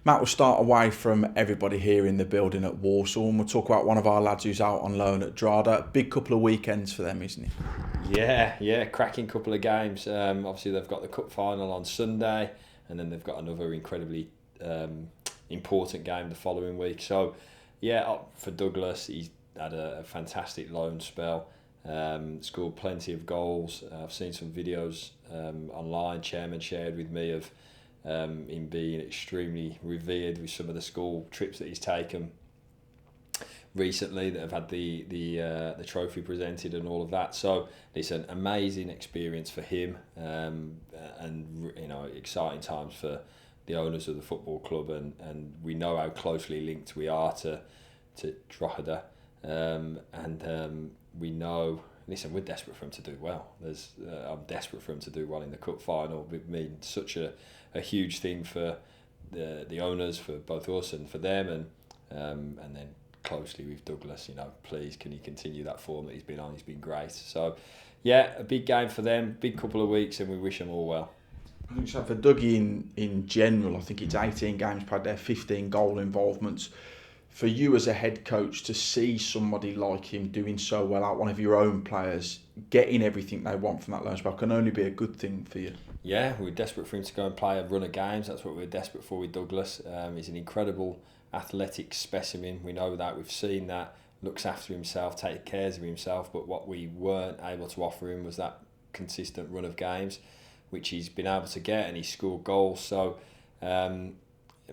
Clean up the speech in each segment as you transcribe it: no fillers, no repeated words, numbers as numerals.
Matt, we'll start away from everybody here in the building at Walsall, and we'll talk about one of our lads who's out on loan at Drada. Big couple of weekends for them, isn't it? Yeah, cracking couple of games. Obviously, they've got the cup final on Sunday, and then they've got another incredibly important game the following week. So, for Douglas, he's had a fantastic loan spell. Scored plenty of goals. I've seen some videos online. Chairman shared with me of him being extremely revered with some of the school trips that he's taken recently that have had the trophy presented and all of that. So it's an amazing experience for him, and exciting times for the owners of the football club, and we know how closely linked we are to Drogheda, and we know. Listen, we're desperate for him to do well. I'm desperate for him to do well in the cup final. It means such a huge thing for the owners, for both us and for them, and then closely with Douglas. Please, can he continue that form that he's been on? He's been great. So, a big game for them, big couple of weeks, and we wish them all well. I think so for Dougie in general, I think it's 18 games played there, 15 goal involvements. For you as a head coach to see somebody like him doing so well out, one of your own players, getting everything they want from that loan spell can only be a good thing for you. Yeah, we're desperate for him to go and play a run of games. That's what we're desperate for with Douglas. He's an incredible athletic specimen. We know that. We've seen that. Looks after himself, takes care of himself. But what we weren't able to offer him was that consistent run of games, which he's been able to get, and he scored goals. So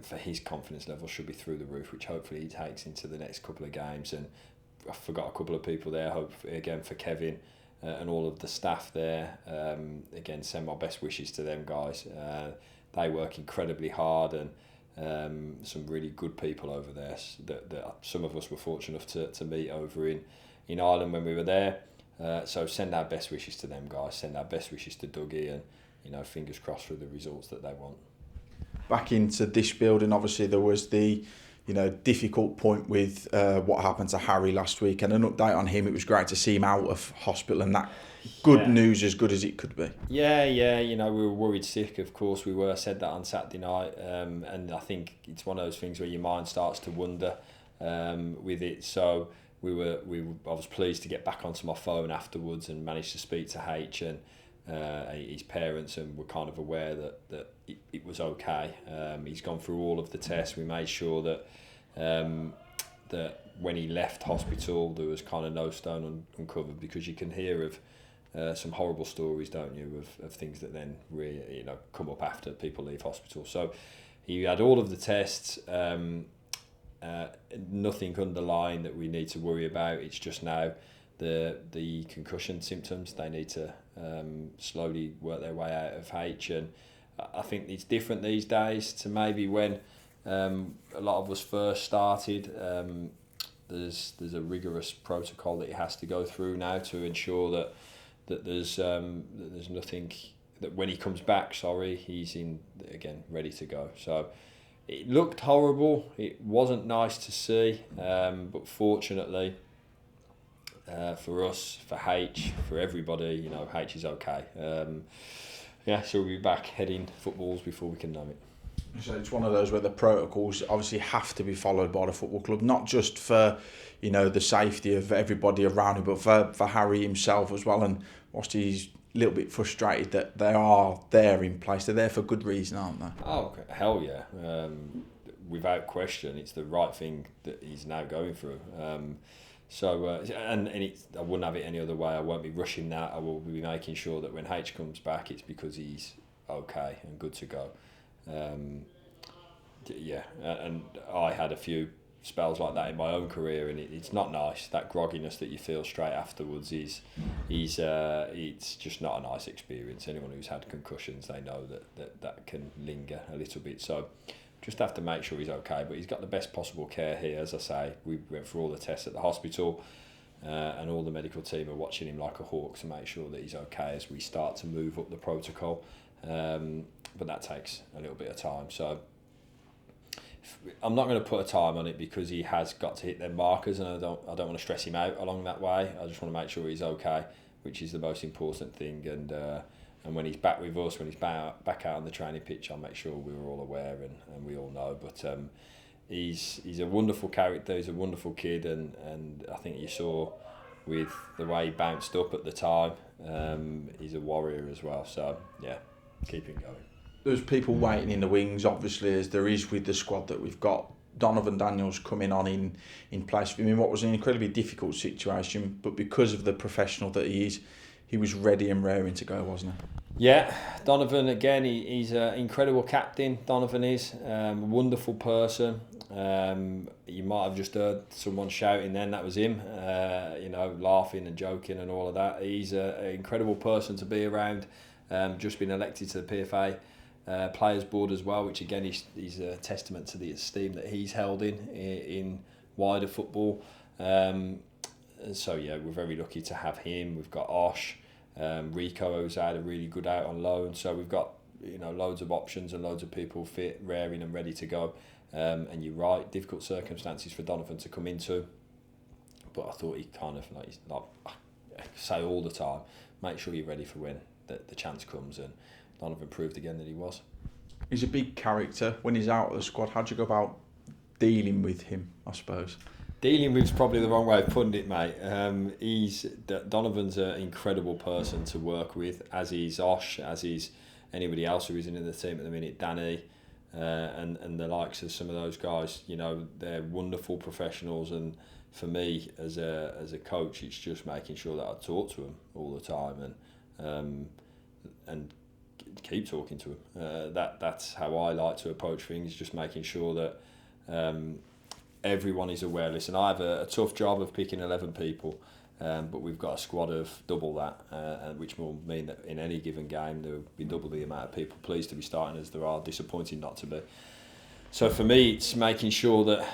for his confidence level should be through the roof, which hopefully he takes into the next couple of games. And I forgot a couple of people there. Hope again for Kevin and all of the staff there. Again, send my best wishes to them guys. They work incredibly hard, and some really good people over there that some of us were fortunate enough to meet over in Ireland when we were there. So send our best wishes to them guys. Send our best wishes to Dougie, and fingers crossed for the results that they want. Back into this building, obviously there was the difficult point with what happened to Harry last week, and an update on him. It was great to see him out of hospital, and that good news, as good as it could be. Yeah, we were worried sick, of course we were. Said that on Saturday night, and I think it's one of those things where your mind starts to wonder with it. So I was pleased to get back onto my phone afterwards and managed to speak to H and his parents, and were kind of aware that it was okay. He's gone through all of the tests. We made sure that when he left hospital there was kind of no stone uncovered, because you can hear of some horrible stories, don't you, of things that then really come up after people leave hospital. So he had all of the tests, nothing underlying that we need to worry about. It's just now the concussion symptoms. They need to slowly work their way out of H, and I think it's different these days to maybe when a lot of us first started. There's a rigorous protocol that he has to go through now to ensure that there's nothing, that when he comes back, he's ready to go. So it looked horrible. It wasn't nice to see, but fortunately for us, for H, for everybody, H is okay. So we'll be back heading footballs before we can know it. So it's one of those where the protocols obviously have to be followed by the football club, not just for the safety of everybody around him, but for Harry himself as well. And whilst he's a little bit frustrated that they are there in place, they're there for good reason, aren't they? Oh, hell yeah. Without question, it's the right thing that he's now going through. And I wouldn't have it any other way. I won't be rushing that. I will be making sure that when H comes back, it's because he's okay and good to go. And I had a few spells like that in my own career, and it's not nice. That grogginess that you feel straight afterwards is it's just not a nice experience. Anyone who's had concussions, they know that can linger a little bit. So just have to make sure he's okay. But he's got the best possible care here. As I say, we went through all the tests at the hospital, and all the medical team are watching him like a hawk to make sure that he's okay as we start to move up the protocol. But that takes a little bit of time. So I'm not going to put a time on it, because he has got to hit their markers, and I don't want to stress him out along that way. I just want to make sure he's okay, which is the most important thing. And And when he's back with us, when he's back out on the training pitch, I'll make sure we're all aware and we all know. But he's a wonderful character, he's a wonderful kid, and I think you saw with the way he bounced up at the time, he's a warrior as well. So, yeah, keep him going. There's people waiting in the wings, obviously, as there is with the squad that we've got. Donovan Daniels coming on in place for him in what was an incredibly difficult situation, but because of the professional that he is, he was ready and raring to go, wasn't he? Yeah, Donovan, again, he's an incredible captain. Donovan is wonderful person. You might have just heard someone shouting then, that was him, laughing and joking and all of that. He's an incredible person to be around. Just been elected to the PFA Players Board as well, which again is a testament to the esteem that he's held in wider football. So yeah, we're very lucky to have him. We've got Osh, Rico, who's had a really good out on loan. So we've got loads of options and loads of people fit, raring and ready to go. And you're right, difficult circumstances for Donovan to come into. But I thought he kind of I say all the time, make sure you're ready for when the chance comes, and Donovan proved again that he was. He's a big character. When he's out of the squad, how do you go about dealing with him, I suppose? Dealing with is probably the wrong way of putting it, mate. Donovan's an incredible person to work with, as is Osh, as is anybody else who isn't in the team at the minute, Danny, and the likes of some of those guys. They're wonderful professionals, and for me as a coach, it's just making sure that I talk to them all the time and keep talking to them. That's how I like to approach things, just making sure that everyone is aware. Listen, I have a tough job of picking 11 people, but we've got a squad of double that, which will mean that in any given game there will be double the amount of people pleased to be starting as there are disappointed not to be. So for me, it's making sure that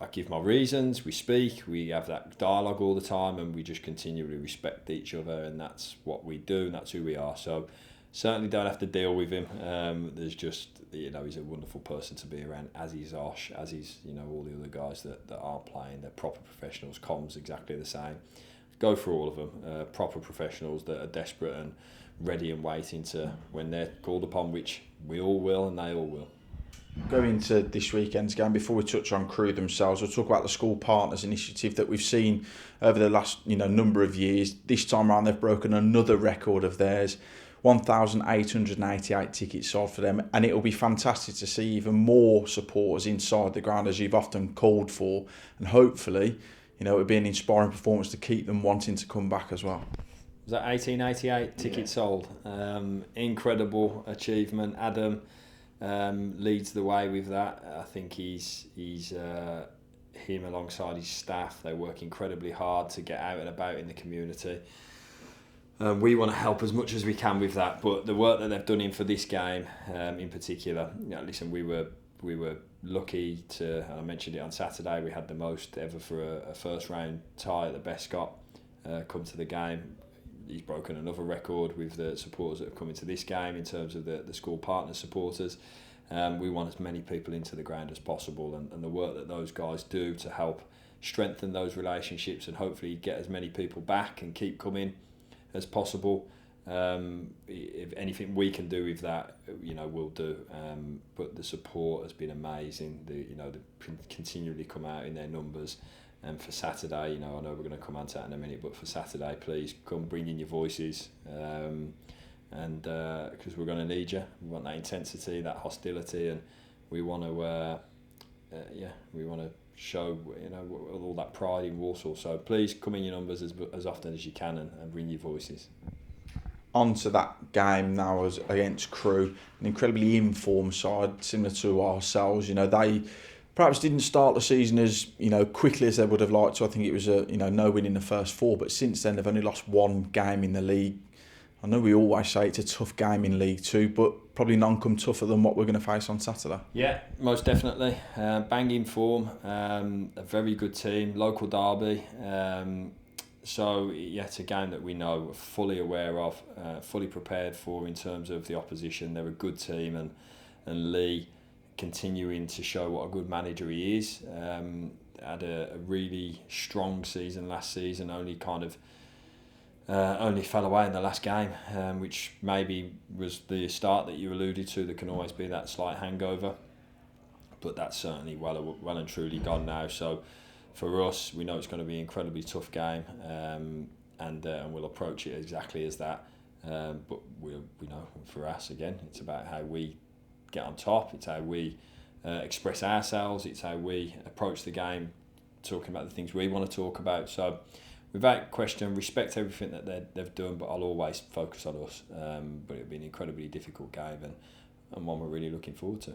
I give my reasons, we speak, we have that dialogue all the time, and we just continually respect each other, and that's what we do, and that's who we are. So certainly don't have to deal with him. There's just, he's a wonderful person to be around, as is Osh, as is, all the other guys that aren't playing. They're proper professionals. Com's exactly the same. Go for all of them. Proper professionals that are desperate and ready and waiting to when they're called upon, which we all will and they all will. Going into this weekend's game, before we touch on Crewe themselves, we'll talk about the School Partners initiative that we've seen over the last number of years. This time around, they've broken another record of theirs. 1,888 tickets sold for them, and it'll be fantastic to see even more supporters inside the ground, as you've often called for, and hopefully it'll be an inspiring performance to keep them wanting to come back as well. Was that 1888 tickets sold? Incredible achievement. Adam leads the way with that. I think he's him alongside his staff, they work incredibly hard to get out and about in the community. We want to help as much as we can with that, but the work that they've done in for this game in particular, listen, we were lucky to, and I mentioned it on Saturday, we had the most ever for a first round tie at the Bescott come to the game. He's broken another record with the supporters that have come into this game in terms of the School Partner supporters. We want as many people into the ground as possible, and the work that those guys do to help strengthen those relationships and hopefully get as many people back and keep coming as possible. If anything we can do with that, we'll do. But the support has been amazing. They continually come out in their numbers. And for Saturday, I know we're going to come on to that in a minute, but for Saturday, please come bring in your voices, and because we're going to need you. We want that intensity, that hostility, and we want to, show all that pride in Walsall. So please come in your numbers as often as you can and bring your voices. On to that game now as against Crewe, an incredibly informed side, similar to ourselves. They perhaps didn't start the season as quickly as they would have liked to. I think it was no win in the first four, but since then they've only lost one game in the league. I know we always say it's a tough game in League Two, but probably none come tougher than what we're going to face on Saturday. Yeah, most definitely. Banging form, a very good team, local derby. So it's a game that we know, we're fully aware of, fully prepared for in terms of the opposition. They're a good team, and Lee continuing to show what a good manager he is. Had a really strong season last season, only kind of only fell away in the last game, which maybe was the start that you alluded to. There can always be that slight hangover, but that's certainly well and truly gone now. So for us, we know it's going to be an incredibly tough game, and we'll approach it exactly as that. But we know for us, again, it's about how we get on top. It's how we express ourselves. It's how we approach the game, talking about the things we want to talk about. So without question, respect everything that they've done, but I'll always focus on us. But it'll be an incredibly difficult game, and one we're really looking forward to.